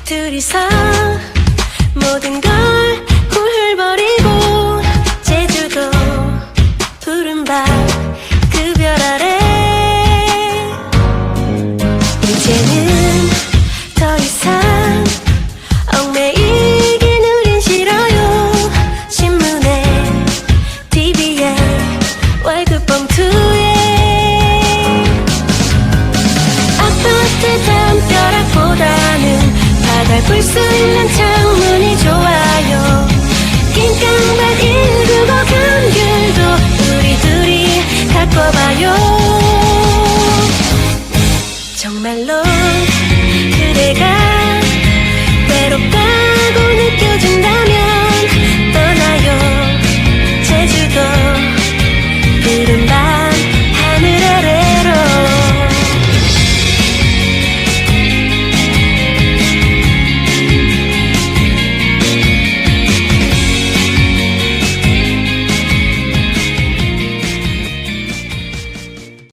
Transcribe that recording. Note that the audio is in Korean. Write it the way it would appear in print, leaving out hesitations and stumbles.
둘이서 모든 걸 훌훌 버리고 제주도 푸른 밤 그 별 아래 이제는 더 이상 얽매이긴 우린 싫어요. 신문에 TV에 월급 봉투에 아파트 담벼락보다는 바다를 볼 수 있는